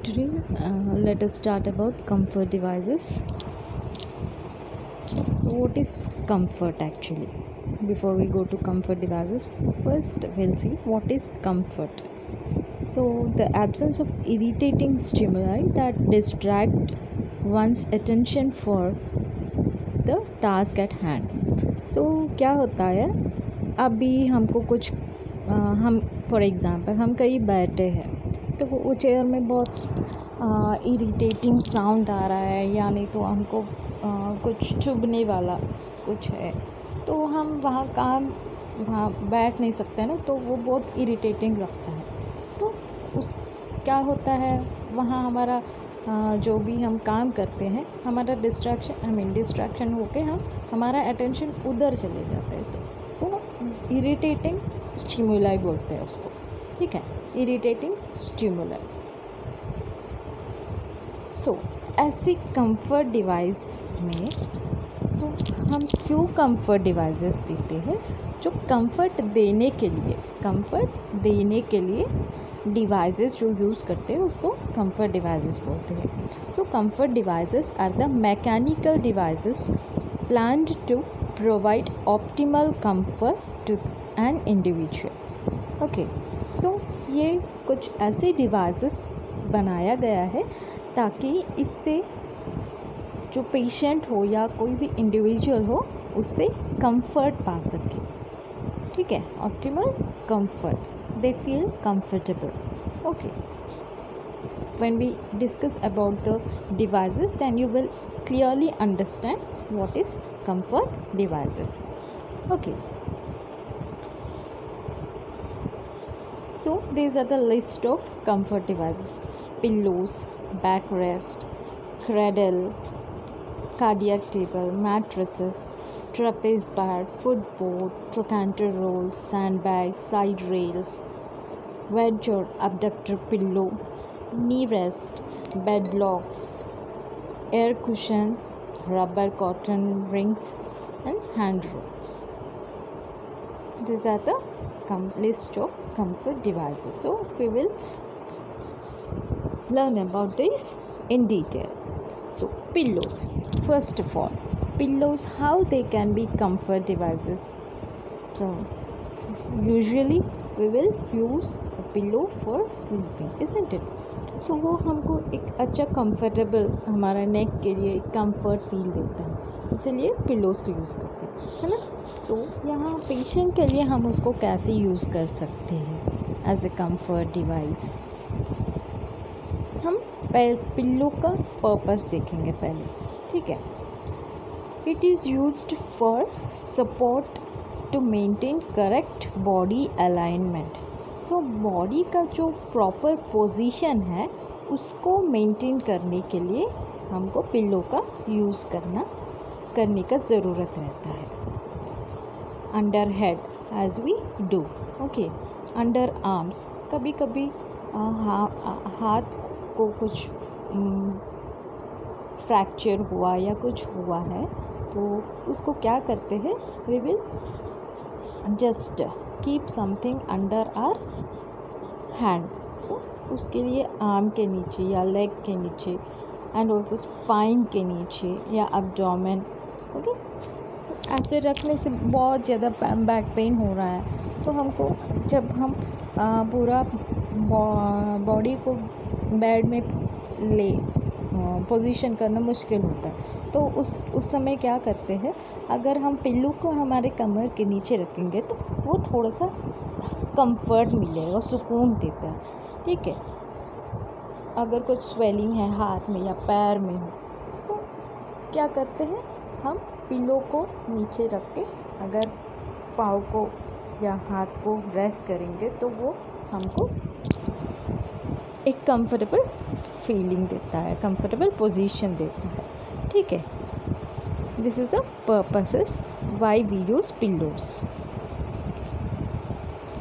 Today, let us start about comfort devices. So, what is comfort actually? Before we go to comfort devices, first we'll see what is comfort. So, the absence of irritating stimuli that distract one's attention for the task at hand. So, क्या होता है, अभी हमको कुछ हम for example हम कहीं बैठे हैं तो वो चेयर में बहुत इरिटेटिंग साउंड आ रहा है, या नहीं तो हमको कुछ चुभने वाला कुछ है, तो हम वहाँ बैठ नहीं सकते ना, तो वो बहुत इरिटेटिंग लगता है। तो उस क्या होता है, वहाँ हमारा जो भी हम काम करते हैं, हमारा डिस्ट्रैक्शन होके हमारा अटेंशन उधर चले जाते हैं, तो वो इरिटेटिंग स्टिमुलाई बोलते हैं उसको। ठीक है, इरिटेटिंग स्टिमुलाई। सो ऐसी कंफर्ट डिवाइस में हम क्यों कंफर्ट डिवाइसेस देते हैं? जो कंफर्ट देने के लिए डिवाइसेस जो यूज़ करते हैं उसको कंफर्ट डिवाइसेस बोलते हैं। So comfort devices are the mechanical devices planned to provide optimal comfort to an individual. Okay, so ये कुछ ऐसे डिवाइसेस बनाया गया है ताकि इससे जो पेशेंट हो या कोई भी इंडिविजुअल हो उससे कंफर्ट पा सके। ठीक है, optimal comfort, they feel comfortable. Okay, when we discuss about the devices, then you will clearly understand what is comfort devices. Okay, so these are the list of comfort devices: pillows, backrest, cradle, cardiac table, mattresses, trapeze bar, footboard, trochanter rolls, sandbags, side rails, wedge or abductor pillow, knee rest, bed blocks, air cushion, rubber cotton rings, and hand rolls. These are the list of comfort devices. So we will learn about this in detail. So pillows. First of all, pillows, how they can be comfort devices. So usually we will use a pillow for sleeping, isn't it? So वो हमको एक अच्छा comfortable, हमारा नेक के लिए एक comfort feel देता है, इसलिए पिलोज़ को यूज़ करते हैं, है ना। सो यहाँ पेशेंट के लिए हम उसको कैसे यूज़ कर सकते हैं एज ए कंफर्ट डिवाइस। हम पिल्लो का पर्पस देखेंगे पहले। ठीक है, it is used for support to maintain correct body alignment. So body का जो प्रॉपर पोजीशन है उसको मेंटेन करने के लिए हमको पिल्लो का यूज़ करने का ज़रूरत रहता है। Under head as we do. Okay, under arms, कभी कभी हाथ को कुछ फ्रैक्चर हुआ या कुछ हुआ है तो उसको क्या करते हैं, we will just keep something under our hand. So उसके लिए आर्म के नीचे या लेग के नीचे एंड ऑल्सो स्पाइन के नीचे या एब्डोमेन। ओके, ऐसे रखने से बहुत ज़्यादा बैक पेन हो रहा है तो हमको, जब हम पूरा बॉडी को बेड में ले पोजीशन करना मुश्किल होता है, तो उस समय क्या करते हैं, अगर हम पिल्लो को हमारे कमर के नीचे रखेंगे तो वो थोड़ा सा कंफर्ट मिलेगा, सुकून देता है। ठीक है, अगर कुछ स्वेलिंग है हाथ में या पैर में हो तो क्या करते हैं, हम पिल्लो को नीचे रख के अगर पाँव को या हाथ को रेस्ट करेंगे तो वो हमको एक कंफर्टेबल फीलिंग देता है, कंफर्टेबल पोजीशन देता है। ठीक है, this is the purposes why we use pillows.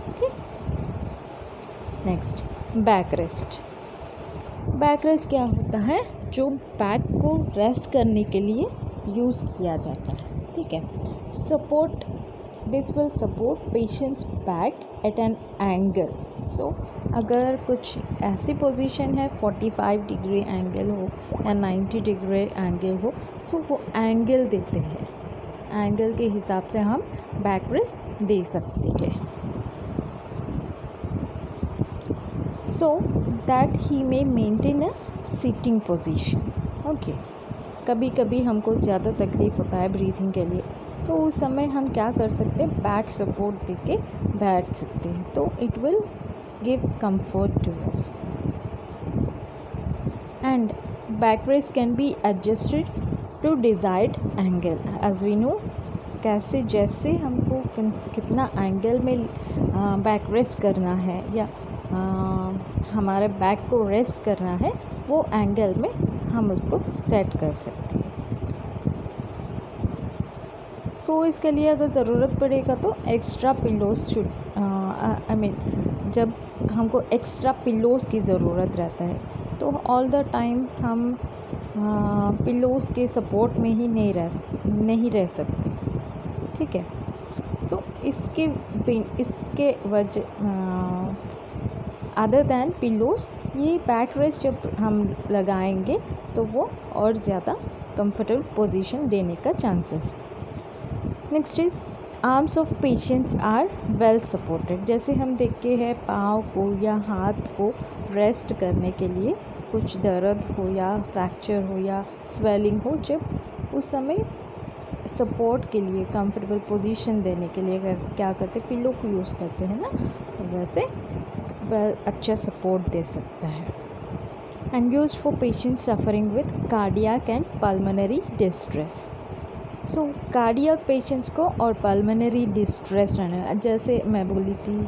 Okay, next back rest. Back rest क्या होता है, जो बैक को रेस्ट करने के लिए यूज़ किया जाता है। ठीक है, this will support patients back at an angle so अगर कुछ ऐसी पोजीशन है 45 डिग्री एंगल हो या 90 डिग्री एंगल हो, सो वो एंगल देते हैं, एंगल के हिसाब से हम बैक रेस्ट दे सकते हैं, so that he may maintain a sitting position. Okay, कभी कभी हमको ज़्यादा तकलीफ़ होता है ब्रीथिंग के लिए, तो उस समय हम क्या कर सकते हैं, बैक सपोर्ट दे के बैठ सकते हैं, तो it will give comfort to us. And back rest can be adjusted to desired angle as we know. कैसे, जैसे हमको कितना एंगल में बैक रेस्ट करना है या हमारे बैक को रेस्ट करना है, वो एंगल में हम उसको सेट कर सकते हैं। सो इसके लिए अगर ज़रूरत पड़ेगा तो एक्स्ट्रा पिलोस शुड जब हमको एक्स्ट्रा पिलोस की ज़रूरत रहता है तो ऑल द टाइम हम पिलोस के सपोर्ट में ही नहीं रह सकते, ठीक है। तो इसके वजह अदर दैन पिलोस, ये बैक रेस्ट जब हम लगाएंगे तो वो और ज़्यादा कंफर्टेबल पोजीशन देने का chances. Next is arms of patients are well supported. जैसे हम देखते हैं पाँव को या हाथ को रेस्ट करने के लिए कुछ दर्द हो या फ्रैक्चर हो या स्वेलिंग हो, जब उस समय सपोर्ट के लिए कंफर्टेबल पोजीशन देने के लिए क्या करते हैं, पिलो को यूज़ करते हैं ना, तो वैसे वेल अच्छा सपोर्ट दे सकता है। And use for patients suffering with cardiac and pulmonary distress. So cardiac patients को और पल्मोनरी डिस्ट्रेस रहना, जैसे मैं बोली थी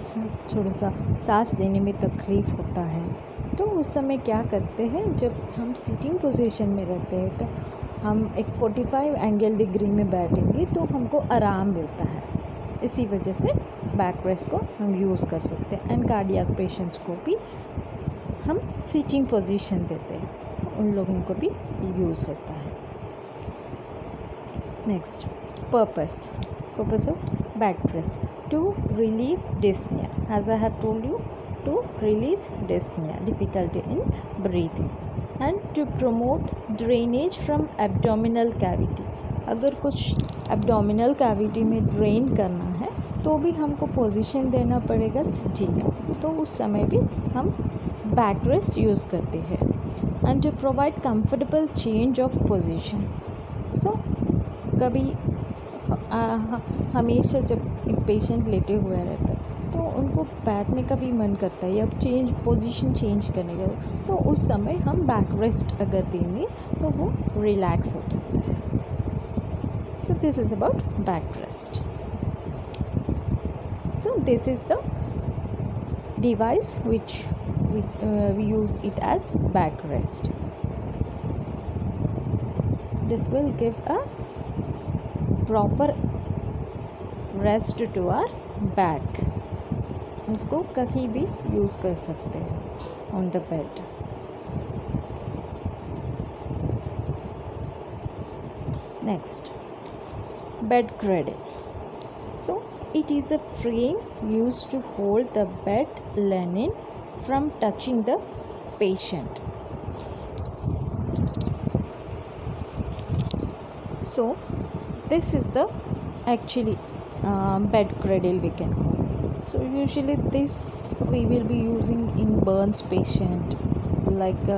थोड़ा सा सांस लेने में तकलीफ़ होता है, तो उस समय क्या करते हैं, जब हम सीटिंग पोजीशन में रहते हैं तो हम एक 45 एंगल डिग्री में बैठेंगे तो हमको आराम मिलता है, इसी वजह से बैक रेस्ट को हम यूज़ कर सकते हैं। एंड कार्डियक पेशेंट्स को भी हम सीटिंग पोजीशन देते हैं, तो उन लोगों को भी यूज़ होता है। Next, purpose of back rest to relieve dyspnoea, as I have told you, to release dyspnoea, difficulty in breathing, and to promote drainage from abdominal cavity. अगर कुछ एब्डोमिनल कैविटी में ड्रेन करना है तो भी हमको पोजीशन देना पड़ेगा सिटिंग, तो उस समय भी हम बैक रेस्ट यूज़ करते हैं। And to provide comfortable change of position. So कभी हमेशा जब एक पेशेंट लेटे हुए रहता है तो उनको बैठने का भी मन करता है या पोजीशन चेंज करने का, सो उस समय हम बैक रेस्ट अगर देंगे तो वो रिलैक्स हो जाता है। So this is about back rest. So this is the device which we use it as back rest. This will give a proper rest to our back. इसको कहीं भी यूज़ कर सकते हैं on the bed. Next, bed cradle. So it is a frame used to hold the bed linen from touching the patient. So this is the actually bed cradle we can call. So usually this we will be using in burns patient, like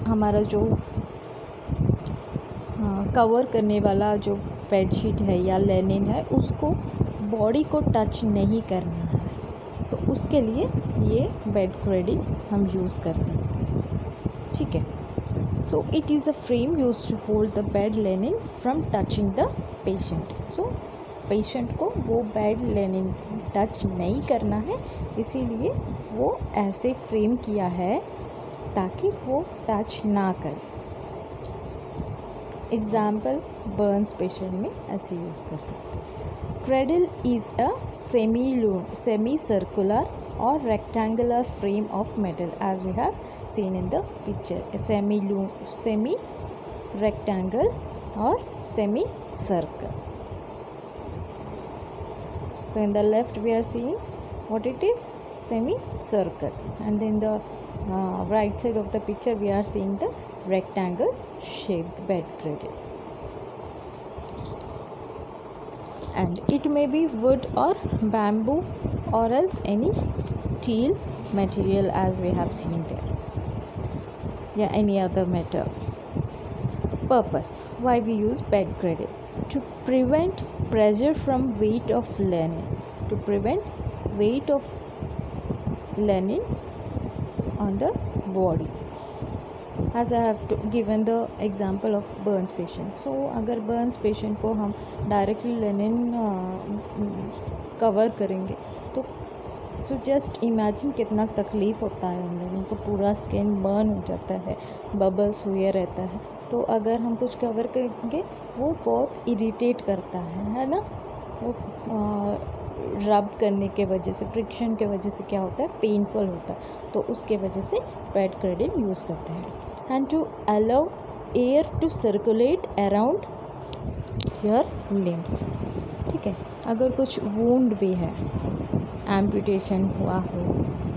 हमारा जो cover करने वाला जो bedsheet है या Lenin है उसको body को टच नहीं करना है, तो उसके लिए ये बेड क्रेडिल हम यूज़ कर सकते हैं, ठीक है। So it is a frame use to hold the bed linen from touching the patient. So patient को वो बेड लेनिन टच नहीं करना है, इसीलिए वो ऐसे फ्रेम किया है ताकि वो टच ना करे। एग्जाम्पल बर्न्स पेशेंट में ऐसे यूज़ कर सकते हैं। Cradle is a semi circular or rectangular frame of metal, as we have seen in the picture, a semi rectangle or semi circle. So in the left we are seeing what it is, semicircle, and in the right side of the picture we are seeing the rectangle shaped bed cradle, and it may be wood or bamboo or else any steel material as we have seen there, yeah, any other metal. Purpose: why we use bed cradle? To prevent pressure from weight of linen, to prevent weight of linen on the body. As I have given the example of burns patient. So अगर burns patient को हम directly linen cover करेंगे तो just imagine कितना तकलीफ़ होता है उन लोगों को, पूरा स्किन बर्न हो जाता है, बबल्स हुए रहता है। तो अगर हम कुछ कवर करेंगे वो बहुत इरिटेट करता है ना, वो रब करने के वजह से, फ्रिक्शन के वजह से क्या होता है, पेनफुल होता है। तो उसके वजह से बेड क्रेडल यूज़ करते हैं। And to allow air to circulate around your limbs, ठीक है। अगर कुछ वूंड भी है, एम्पुटेशन हुआ हो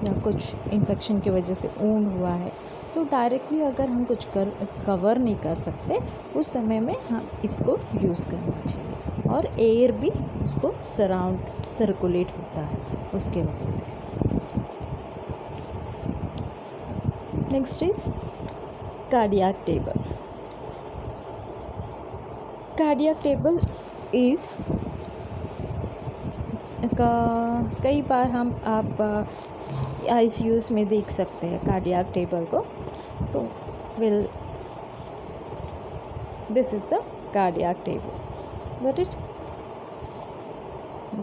या कुछ इन्फेक्शन की वजह से वूंड हुआ है, तो डायरेक्टली अगर हम कुछ कवर नहीं कर सकते उस समय में हम इसको यूज़ करना चाहिए, और एयर भी उसको सर्कुलेट होता है उसके वजह से। Next is cardiac table. Cardiac table is कई बार आप ICUs में देख सकते हैं कार्डियक टेबल को। So this is the cardiac table, but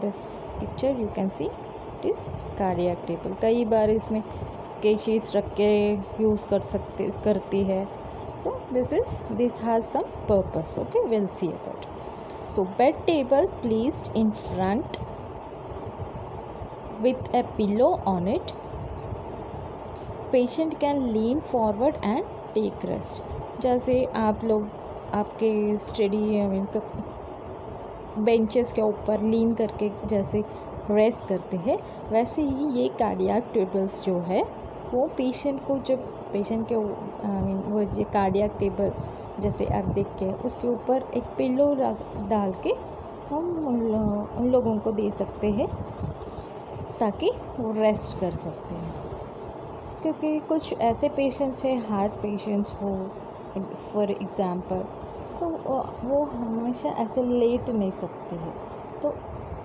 this picture you can see it is cardiac table. कई बार इसमें कई शीट्स रख के यूज़ करती है। So this has some purpose, okay, will see about. So bed table placed in front with a pillow on it, patient can lean forward and take rest। जैसे आप लोग आपके स्टडी बेंचेस के ऊपर लीन करके जैसे रेस्ट करते हैं, वैसे ही ये कार्डियक टेबल्स जो है वो पेशेंट को, जब पेशेंट के वो ये कार्डियक टेबल जैसे आप देख के उसके ऊपर एक पिलो डाल के हम उन लोगों को दे सकते हैं ताकि वो रेस्ट कर सकते हैं। क्योंकि कुछ ऐसे पेशेंट्स हैं, हार्ट पेशेंट्स हो फॉर एग्ज़ाम्पल, तो वो हमेशा ऐसे लेट नहीं सकते हैं, तो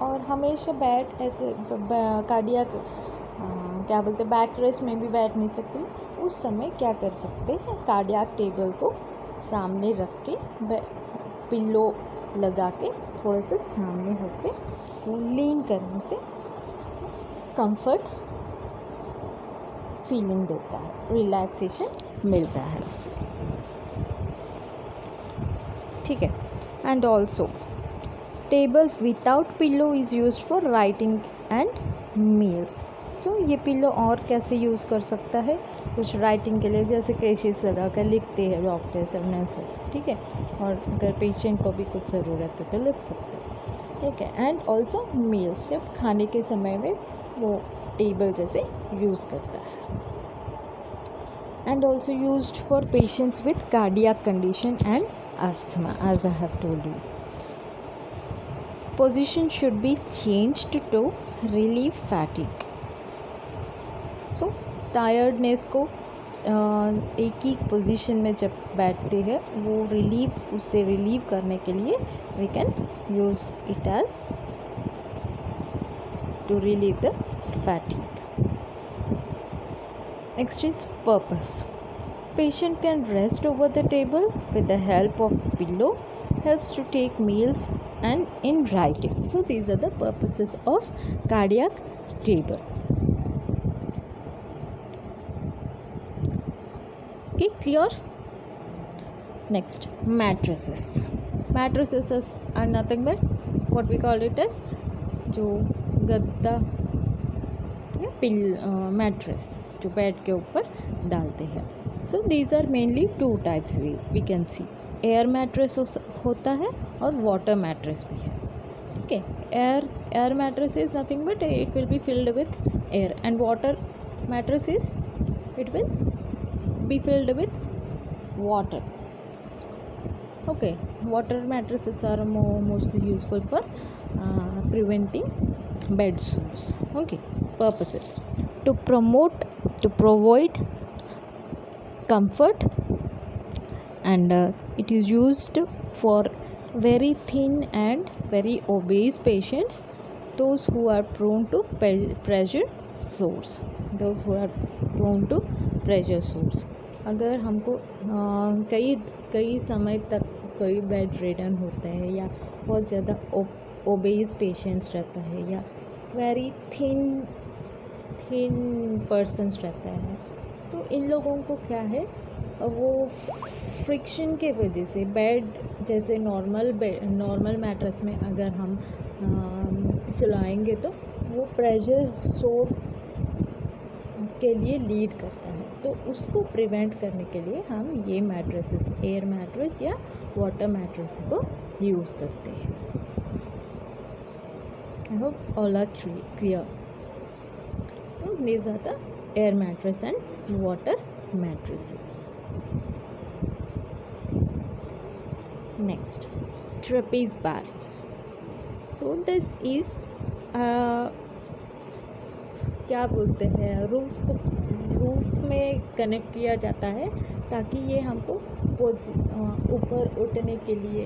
और हमेशा कार्डियक क्या बोलते बैक रेस्ट में भी बैठ नहीं सकते। उस समय क्या कर सकते हैं, कार्डियक टेबल को सामने रख के पिल्लो लगा के थोड़े से सामने होके वो लीन करने से कंफर्ट फीलिंग देता है, रिलैक्सेशन मिलता है उससे, ठीक है। And also table without pillow is used for writing and meals. So ये पिल्लो और कैसे यूज़ कर सकता है, कुछ राइटिंग के लिए, जैसे केसेस लगा कर लिखते हैं डॉक्टर्स और नर्सेस, ठीक है, और अगर पेशेंट को भी कुछ ज़रूरत है तो लिख सकते हैं, ठीक है। एंड ऑल्सो मील्स, जब खाने के समय में वो टेबल जैसे यूज़ करता है। And also used for patients with cardiac condition and asthma, as I have told you. Position should be changed to relieve fatigue. So tiredness को एक ही पोजीशन में जब बैठते हैं वो उससे रिलीव करने के लिए we can use it as to relieve the fatigue. Next is purpose. Patient can rest over the table with the help of pillow, helps to take meals and in writing. So these are the purposes of cardiac table. Okay, clear? Next, mattresses. Mattresses are nothing but what we call it as जो गद्दा या mattress जो bed के ऊपर डालते हैं। So these are mainly two types we can see. Air mattress होता है और वाटर मैट्रेस भी है, ठीक है। Air air mattress is nothing but it will be filled with air, and water mattress is it will be filled with water. Okay, water mattresses are mostly useful for preventing bed sores. Okay, purposes: to provide comfort, and it is used for very thin and very obese patients, those who are prone to pressure sores, those who are prone to pressure sores. अगर हमको कई समय तक कोई bed ridden होता है, या बहुत ज़्यादा ओबेस पेशेंट्स रहता है, या वेरी थिन पर्सन्स रहता है, तो इन लोगों को क्या है, वो फ्रिक्शन के वजह से बेड जैसे नॉर्मल मैट्रेस में अगर हम सुलाएंगे तो वो प्रेशर सोर के लिए लीड करता है। तो उसको प्रिवेंट करने के लिए हम ये मैट्रेसेस, एयर मैट्रेस या वाटर मैट्रेस को यूज़ करते हैं। I hope all are clear. So these are the air mattress and water mattresses. Next, trapeze bar. So this is क्या बोलते हैं, रूफ में कनेक्ट किया जाता है ताकि ये हमको ऊपर उठने के लिए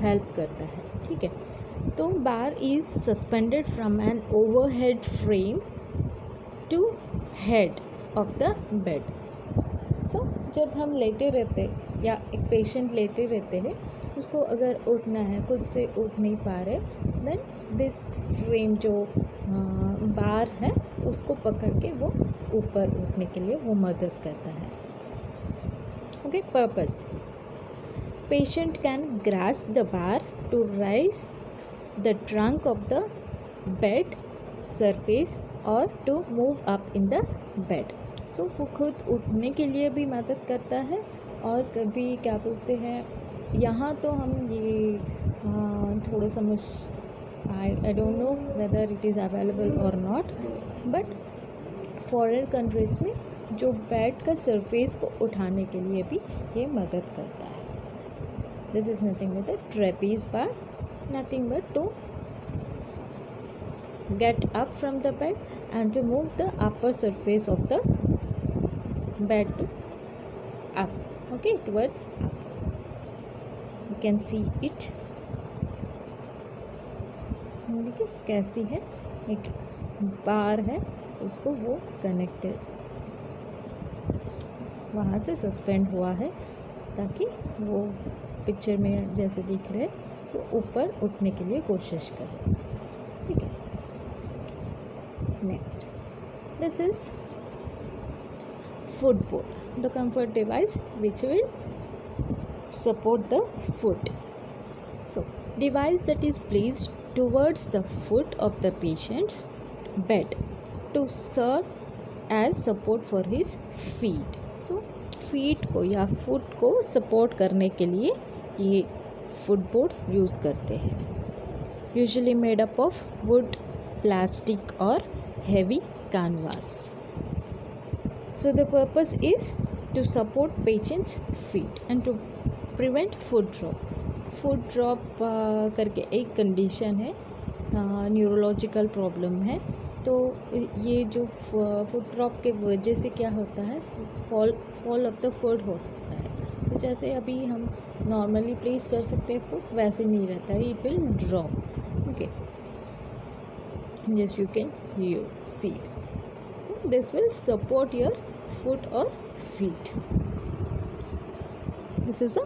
हेल्प करता है। ठीक है, तो bar is suspended from an overhead frame to head of the bed. So जब हम लेटे रहते या एक पेशेंट लेटे रहते हैं, उसको अगर उठना है, खुद से उठ नहीं पा रहे, देन दिस फ्रेम जो बार है उसको पकड़ के वो ऊपर उठने के लिए वो मदद करता है। Okay, purpose: patient can grasp the bar to raise the trunk of the bed surface और to move up in the bed. So वो खुद उठने के लिए भी मदद करता है, और कभी क्या बोलते हैं, यहाँ तो हम ये थोड़ा सा I don't know whether it is available or not, but foreign countries में जो बेड का सरफेस को उठाने के लिए भी ये मदद करता है। This is nothing but a trapeze bar, nothing but to get up from the bed and to move the upper surface of the bed to up, okay, towards up. You can see it. देखिए कैसी है, एक बार है, उसको वो connected वहाँ से suspend हुआ है ताकि वो पिक्चर में जैसे दिख रहे वो ऊपर उठने के लिए कोशिश करे। ठीक है, next, this is footboard, the comfort device which will support the foot. So device that is placed towards the foot of the patient's bed to serve as support for his feet. So feet को या foot को support करने के लिए ये footboard use करते हैं, usually made up of wood, plastic or heavy canvas. So the purpose is to support patient's feet and to prevent foot drop. foot drop करके एक कंडीशन है, न्यूरोलॉजिकल प्रॉब्लम है, तो ये जो फुट ड्रॉप के वजह से क्या होता है, फॉल ऑफ द फुट हो सकता है। तो जैसे अभी हम नॉर्मली प्लेस कर सकते हैं फुट, वैसे नहीं रहता है, it will drop. Okay, just you can see this will support your foot or feet. This is a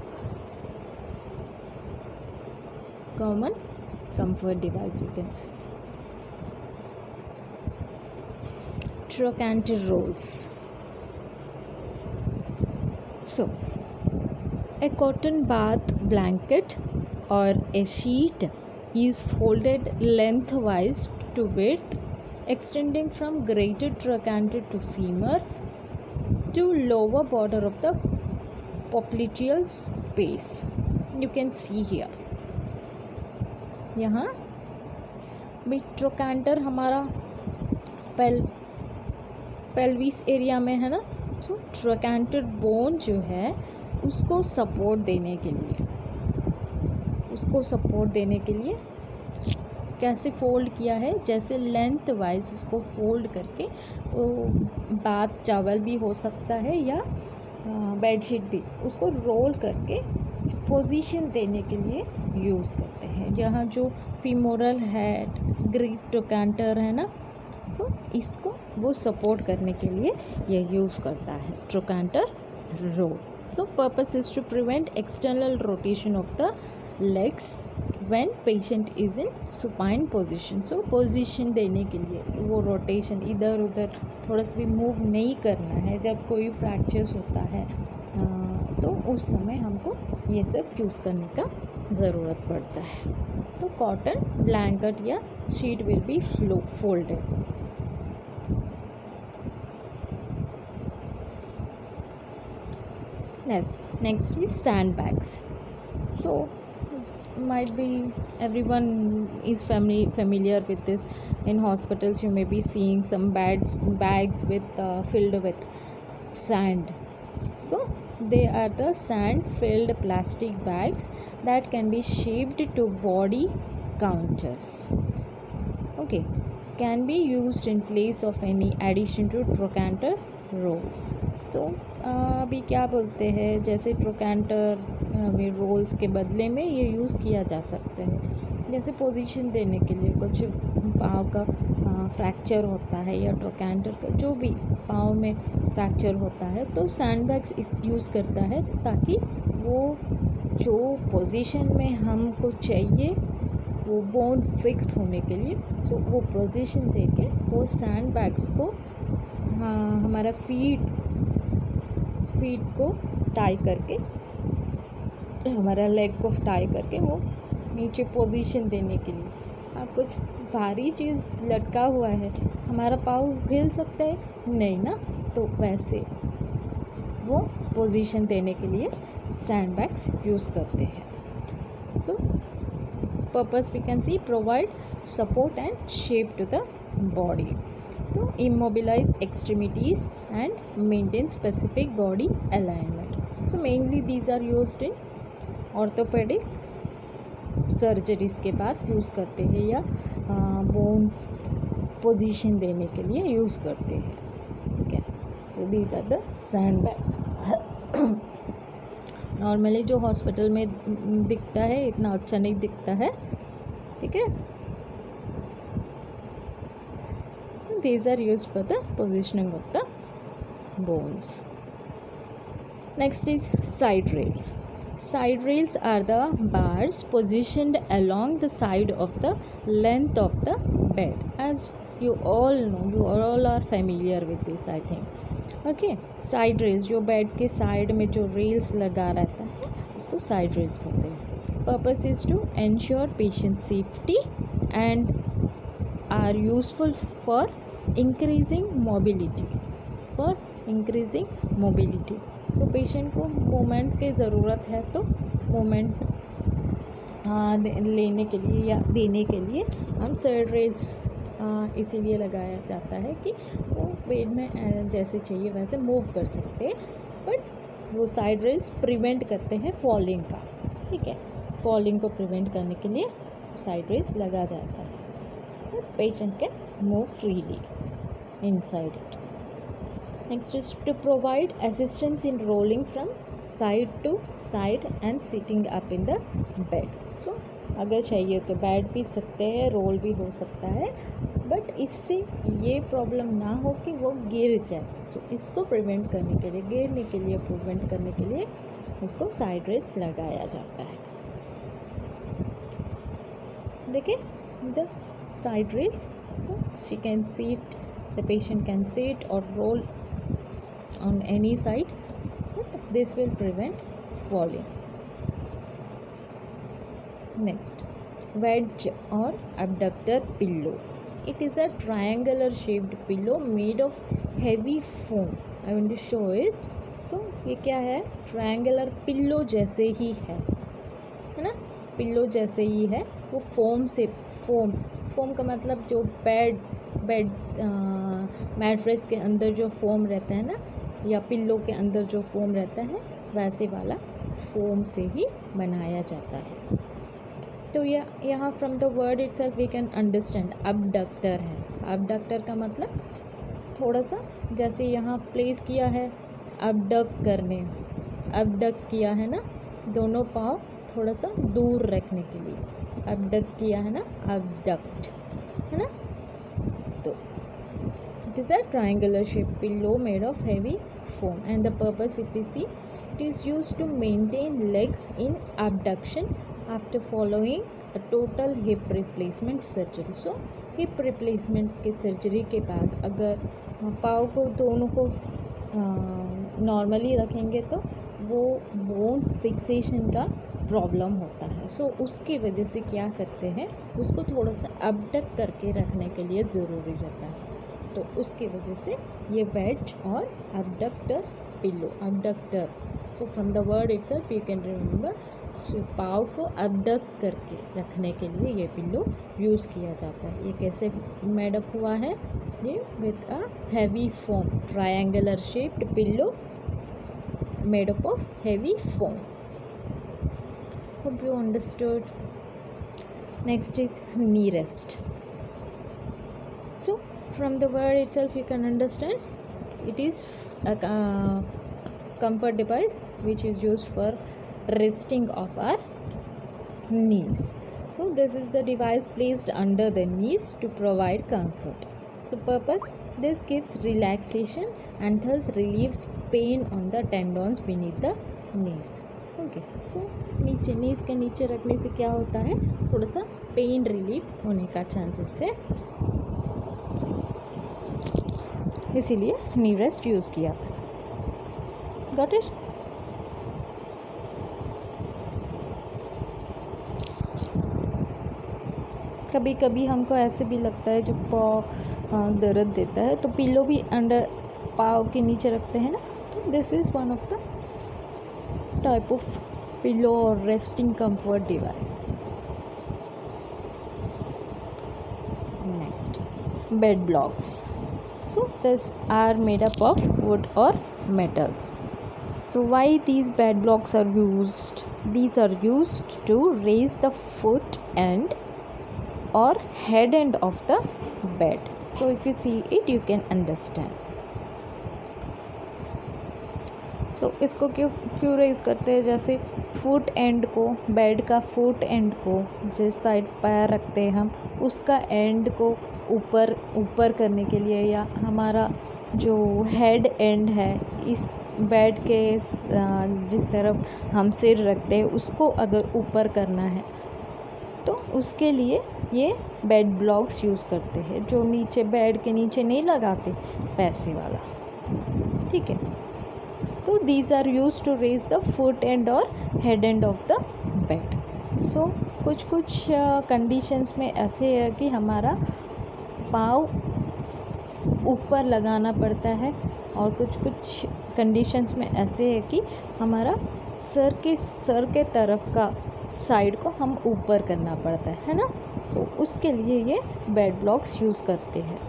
common comfort device, you can see. Trochanter rolls. So a cotton bath blanket or a sheet is folded lengthwise to width, extending from greater trochanter to femur to lower border of the popliteal space. You can see here, यहाँ भी trochanter हमारा pelvis area में है ना। तो trochanter bone जो है उसको सपोर्ट देने के लिए कैसे फोल्ड किया है, जैसे लेंथ वाइज उसको फोल्ड करके, बाथ टॉवल भी हो सकता है या बेडशीट भी, उसको रोल करके पोजीशन देने के लिए यूज़ करते हैं। जहाँ जो फीमोरल हेड ग्रीप ट्रोकेंटर है ना, सो इसको वो सपोर्ट करने के लिए ये यूज़ करता है trochanter roll. So purpose is to prevent external rotation of the legs when patient is in supine position. So position देने के लिए, वो रोटेशन इधर उधर थोड़ा सा भी मूव नहीं करना है जब कोई फ्रैक्चर्स होता है, तो उस समय हमको ये सब यूज़ करने का ज़रूरत पड़ता है। तो कॉटन ब्लैंकेट या sheet will be folded. Next is sandbags. So might be everyone is familiar with this. In hospitals you may be seeing some bags with filled with sand. So they are the sand filled plastic bags that can be shaped to body counters. Okay, can be used in place of any addition to trochanter rolls. So अभी क्या बोलते हैं, जैसे trochanter में roles के बदले में ये यूज़ किया जा सकता है। जैसे पोजीशन देने के लिए कुछ पाँव का फ्रैक्चर होता है या ट्रोकेंटर का जो भी पाँव में फ्रैक्चर होता है, तो सैंडबैग्स यूज़ करता है ताकि वो जो पोजीशन में हमको चाहिए वो बोन फिक्स होने के लिए, तो वो पोजीशन देके वो सैंडबैग्स को हमारा फीट को टाई करके, हमारा लेग को टाई करके वो नीचे पोजीशन देने के लिए। आप कुछ भारी चीज़ लटका हुआ है, हमारा पाँव हिल सकता है नहीं ना, तो वैसे वो पोजीशन देने के लिए सैंडबैग्स यूज़ करते हैं। So purpose we can see provide support and shape to the body, to immobilize extremities and maintain specific body alignment. So mainly these are used in orthopedic surgeries के बाद यूज़ करते हैं, या बोन पोजीशन देने के लिए use करते हैं। ठीक है, so these are the sandbag. Normally जो हॉस्पिटल में दिखता है इतना अच्छा नहीं दिखता है। ठीक है, these are used for the positioning of the bones. Next is side rails. Side rails are the bars positioned along the side of the length of the bed. As you all know, you all are familiar with this, I think. Okay, side rails जो bed के side में जो rails लगा रहता है उसको side rails बोलते हैं। Purpose is to ensure patient safety and are useful for increasing mobility. So patient को मूवमेंट की ज़रूरत है, तो मूवमेंट लेने के लिए या देने के लिए हम साइड रेल्स इसीलिए लगाया जाता है कि वो बेड में जैसे चाहिए वैसे मूव कर सकते हैं, बट वो साइड रेल्स प्रिवेंट करते हैं फॉलिंग का। ठीक है, फॉलिंग को प्रिवेंट करने के लिए साइड रेल्स लगा जाता है, patient can move freely inside it. Next is to provide assistance in rolling from side to side and sitting up in the bed. So अगर चाहिए तो बैठ भी सकते हैं, रोल भी हो सकता है, बट इससे ये प्रॉब्लम ना हो कि वो गिर जाए। सो इसको प्रिवेंट करने के लिए, गिरने के लिए प्रिवेंट करने के लिए उसको साइड रेल्स लगाया जाता है। देखिए the side rails, so she can sit, the patient can sit or roll on any side, but this will prevent falling. Next, wedge or abductor pillow. It is a triangular shaped pillow made of heavy foam. I want to show it. So ये क्या है, triangular pillow जैसे ही है ना, pillow जैसे ही है, वो foam foam का मतलब जो बेड मैट्रेस के अंदर जो फोम रहता है ना, या पिल्लो के अंदर जो फोम रहता है, वैसे वाला फोम से ही बनाया जाता है। तो यहाँ from the word itself we can understand abductor है। अबडक्टर का मतलब थोड़ा सा जैसे यहाँ प्लेस किया है अबडक्ट करने, अबडक्ट किया है ना, दोनों पाँव थोड़ा सा दूर रखने के लिए अबडक्ट किया है ना, अबडक्ट है ना। तो it is a triangular shape pillow made of heavy foam, and the purpose, if we see, it is used to maintain legs in abduction after following a total hip replacement surgery. So hip replacement के surgery के बाद अगर पाँव को दोनों को normally रखेंगे तो वो बोन फिक्सेशन का प्रॉब्लम होता है। सो उसकी वजह से क्या करते हैं, उसको थोड़ा सा अबडक्ट करके रखने के लिए ज़रूरी रहता है। तो उसकी वजह से ये बेड और abductor pillow, abductor, so from the word itself you can remember, so पाँव को अबडक्ट करके रखने के लिए ये पिल्लो यूज़ किया जाता है। ये कैसे मेडअप हुआ है, ये with a heavy foam, triangular shaped pillow made up of heavy foam. Hope you understood. Next is knee rest. So from the word itself you can understand it is a comfort device which is used for resting of our knees. So this is the device placed under the knees to provide comfort. So purpose, this gives relaxation and thus relieves pain on the tendons beneath the knees. Okay, so नीचे नीज के नीचे रखने से क्या होता है, थोड़ा सा पेन रिलीफ होने का चांसेस है, इसीलिए नी रेस्ट यूज़ किया था। Got it. कभी कभी हमको ऐसे भी लगता है जो पाँव दर्द देता है तो पिल्लो भी अंडर पाँव के नीचे रखते हैं ना, तो this is one of the type of pillow और resting comfort device. Next, bed blocks. So these are made up of wood or metal. So why these bed blocks are used? These are used to raise the foot end or head end of the bed. So if you see it, you can understand. So इसको क्यों raise करते हैं, जैसे foot and को, bed का foot and को जिस side पैर रखते हैं हम, उसका एंड को ऊपर करने के लिए, या हमारा जो हेड एंड है इस बेड के जिस तरफ हम सिर रखते हैं उसको अगर ऊपर करना है तो उसके लिए ये बेड ब्लॉक्स यूज़ करते हैं, जो नीचे बेड के नीचे नहीं लगाते, पैसे वाला, ठीक है। तो these are use to raise the foot end और head end of the bed. So कुछ कंडीशंस में ऐसे है कि हमारा पाँव ऊपर लगाना पड़ता है, और कुछ कंडीशंस में ऐसे है कि हमारा सर के तरफ का साइड को हम ऊपर करना पड़ता है ना। सो उसके लिए ये बेड ब्लॉक्स यूज़ करते हैं।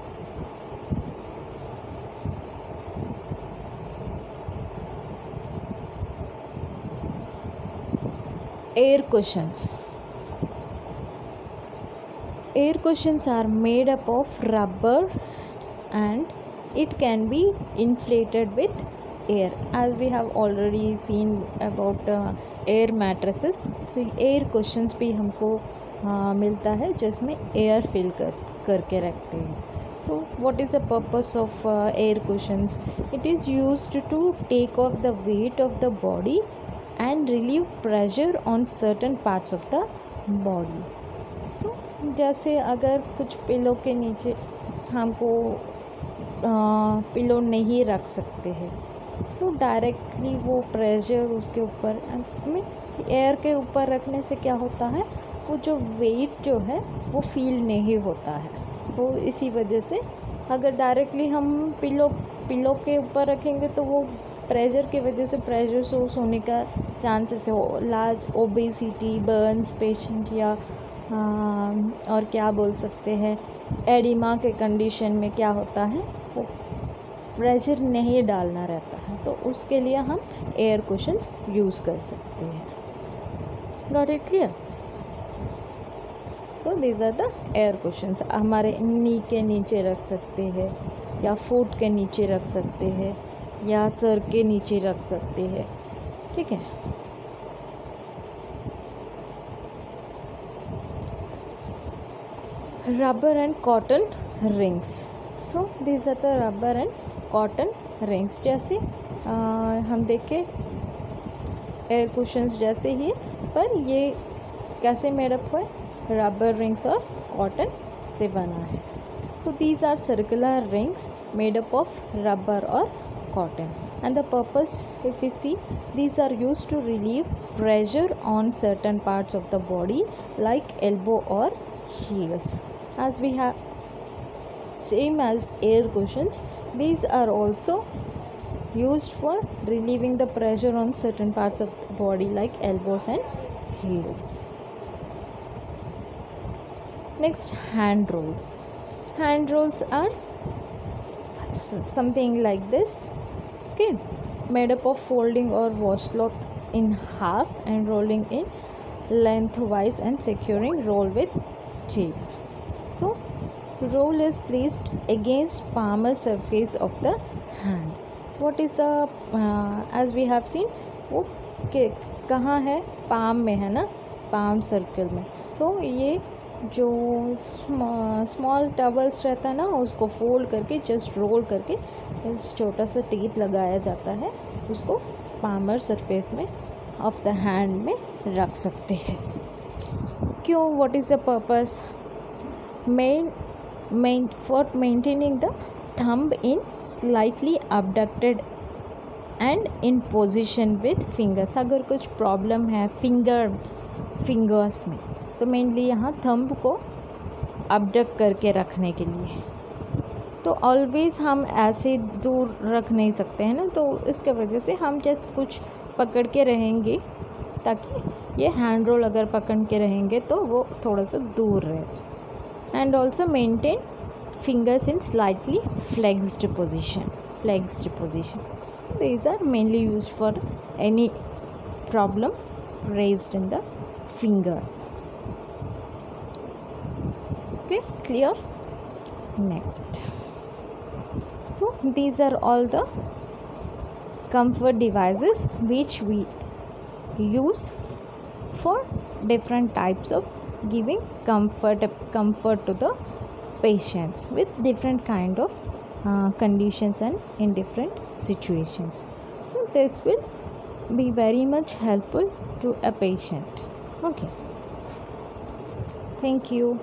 Air cushions. Air cushions are made up of rubber and it can be inflated with air, as we have already seen about air mattresses. तो air cushions भी हमको मिलता है जिसमें air fill करके रखते हैं। So what is the purpose of air cushions? It is used to take off the weight of the body and relieve pressure on certain parts of the body. So जैसे अगर कुछ pillow के नीचे हमको pillow नहीं रख सकते हैं तो डायरेक्टली वो प्रेशर उसके ऊपर एयर के ऊपर रखने से क्या होता है, वो जो वेट जो है वो फील नहीं होता है। तो इसी वजह से अगर डायरेक्टली हम पिलो के ऊपर रखेंगे तो वो प्रेशर की वजह से प्रेशर सोर्स होने का चांसेस हो, लार्ज ओबेसिटी, बर्न्स पेशेंट या और क्या बोल सकते हैं, एडिमा के कंडीशन में क्या होता है, वो प्रेशर नहीं डालना रहता है, तो उसके लिए हम एयर कुशन्स यूज़ कर सकते हैं. Got it clear? तो these are the air cushions. हमारे नी के नीचे रख सकते हैं, या फुट के नीचे रख सकते हैं, या सर के नीचे रख सकते हैं. ठीक है. Rubber and cotton rings. So these are the rubber and cotton rings. जैसे हम देखें एयर कुशन्स जैसे ही, पर ये कैसे मेडअप हुआ है, रबर रिंग्स और कॉटन से बना है. So these are circular rings made up of rubber और cotton, and the purpose, if we see, these are used to relieve pressure on certain parts of the body like elbow or heels. As we have same as air cushions, these are also used for relieving the pressure on certain parts of the body like elbows and heels. Next, hand rolls. Hand rolls are something like this. Okay, made up of folding or washcloth in half and rolling in lengthwise and securing roll with tape. So roll is placed against palmar surface of the hand. What is the as we have seen, वो कहाँ है, palm में है ना, palm circle में. सो ये जो small टबल्स रहता है ना, उसको फोल्ड करके जस्ट रोल करके छोटा सा टेप लगाया जाता है, उसको पामर सरफेस में ऑफ द हैंड में रख सकते हैं. क्यों? What is the purpose? Main for maintaining the thumb in slightly abducted and in position with fingers. अगर कुछ प्रॉब्लम है फिंगर्स में, तो मेनली यहाँ थंब को अबडक्ट करके रखने के लिए. तो ऑलवेज़ हम ऐसे दूर रख नहीं सकते हैं ना, तो इसके वजह से हम जैसे कुछ पकड़ के रहेंगे, ताकि ये हैंड रोल अगर पकड़ के रहेंगे तो वो थोड़ा सा दूर रहे. And also maintain fingers in slightly flexed position. These are mainly used for any problem raised in the fingers. Okay, clear? Next, so these are all the comfort devices which we use for different types of giving comfort to the patients with different kind of conditions and in different situations. So this will be very much helpful to a patient. Okay, thank you.